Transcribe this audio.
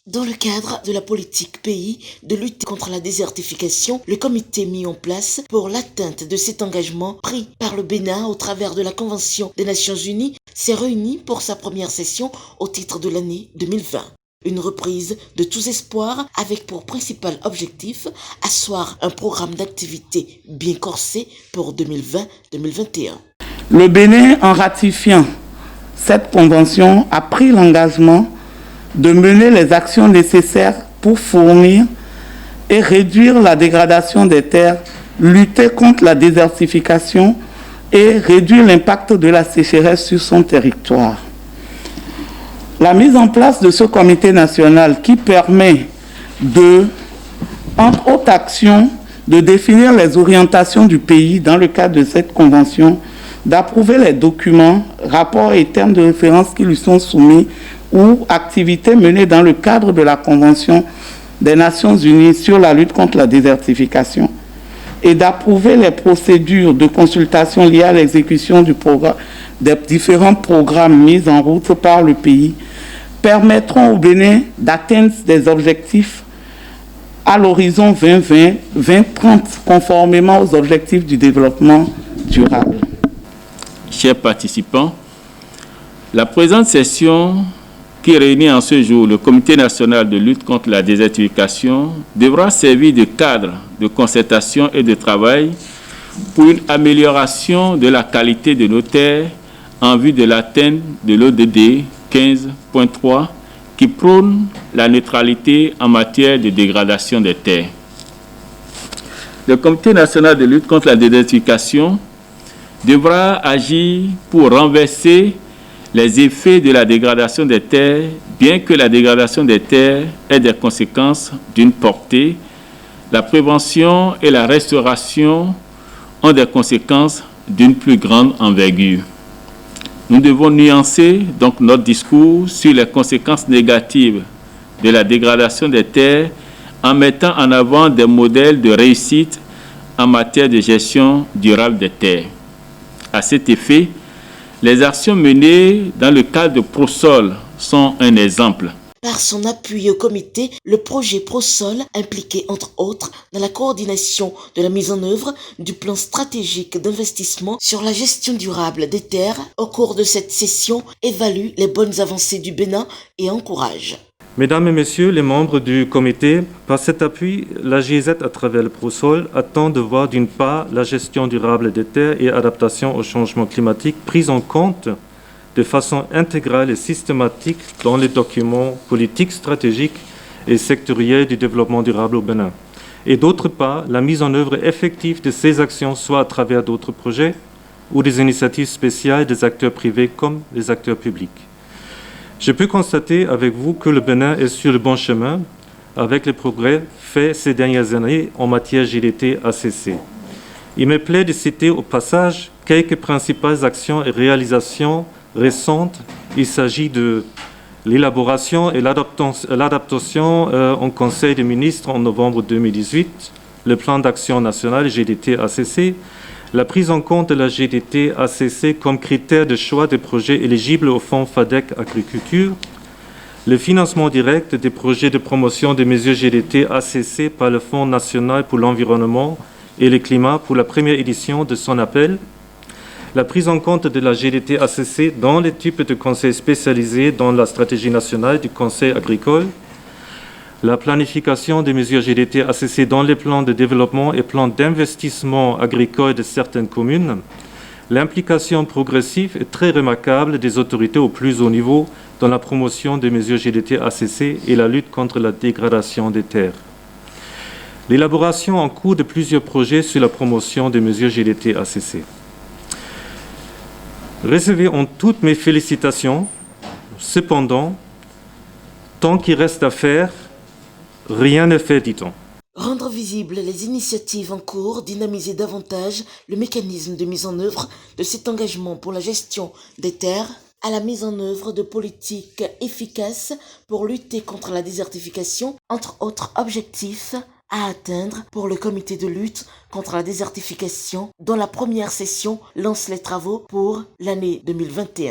Dans le cadre de la politique pays de lutte contre la désertification, le comité mis en place pour l'atteinte de cet engagement pris par le Bénin au travers de la Convention des Nations Unies s'est réuni pour sa première session au titre de l'année 2020. Une reprise de tous espoirs avec pour principal objectif asseoir un programme d'activité bien corsé pour 2020-2021. Le Bénin, en ratifiant cette convention, a pris l'engagement de mener les actions nécessaires pour fournir et réduire la dégradation des terres, lutter contre la désertification et réduire l'impact de la sécheresse sur son territoire. La mise en place de ce comité national qui permet de, entre autres actions, de définir les orientations du pays dans le cadre de cette convention, d'approuver les documents, rapports et termes de référence qui lui sont soumis ou activités menées dans le cadre de la Convention des Nations Unies sur la lutte contre la désertification et d'approuver les procédures de consultation liées à l'exécution des différents programmes mis en route par le pays permettront au Bénin d'atteindre des objectifs à l'horizon 2020-2030 conformément aux objectifs du développement durable. Chers participants, la présente session qui réunit en ce jour le Comité national de lutte contre la désertification devra servir de cadre de concertation et de travail pour une amélioration de la qualité de nos terres en vue de l'atteinte de l'ODD 15.3 qui prône la neutralité en matière de dégradation des terres. Le Comité national de lutte contre la désertification devra agir pour renverser les effets de la dégradation des terres, bien que la dégradation des terres ait des conséquences d'une portée, la prévention et la restauration ont des conséquences d'une plus grande envergure. Nous devons nuancer donc notre discours sur les conséquences négatives de la dégradation des terres en mettant en avant des modèles de réussite en matière de gestion durable des terres. À cet effet, les actions menées dans le cadre de ProSol sont un exemple. Par son appui au comité, le projet ProSol impliqué entre autres dans la coordination de la mise en œuvre du plan stratégique d'investissement sur la gestion durable des terres au cours de cette session évalue les bonnes avancées du Bénin et encourage. Mesdames et Messieurs les membres du comité, par cet appui, la GIZ à travers le ProSol attend de voir d'une part la gestion durable des terres et adaptation au changement climatique prise en compte de façon intégrale et systématique dans les documents politiques, stratégiques et sectoriels du développement durable au Bénin. Et d'autre part, la mise en œuvre effective de ces actions, soit à travers d'autres projets ou des initiatives spéciales des acteurs privés comme les acteurs publics. Je peux constater avec vous que le Bénin est sur le bon chemin avec les progrès faits ces dernières années en matière GDT-ACC. Il me plaît de citer au passage quelques principales actions et réalisations récentes. Il s'agit de l'élaboration et l'adaptation en Conseil des ministres en novembre 2018, le plan d'action national GDT-ACC, la prise en compte de la GDT-ACC comme critère de choix des projets éligibles au fonds FADEC Agriculture, le financement direct des projets de promotion des mesures GDT-ACC par le Fonds national pour l'environnement et le climat pour la première édition de son appel, la prise en compte de la GDT-ACC dans les types de conseils spécialisés dans la stratégie nationale du conseil agricole, la planification des mesures GDT-ACC dans les plans de développement et plans d'investissement agricole de certaines communes, l'implication progressive et très remarquable des autorités au plus haut niveau dans la promotion des mesures GDT-ACC et la lutte contre la dégradation des terres. L'élaboration en cours de plusieurs projets sur la promotion des mesures GDT-ACC. Recevez en toutes mes félicitations. Cependant, tant qu'il reste à faire, rien ne fait, dit-on. Rendre visibles les initiatives en cours, dynamiser davantage le mécanisme de mise en œuvre de cet engagement pour la gestion des terres, à la mise en œuvre de politiques efficaces pour lutter contre la désertification, entre autres objectifs à atteindre pour le comité de lutte contre la désertification dont la première session lance les travaux pour l'année 2021.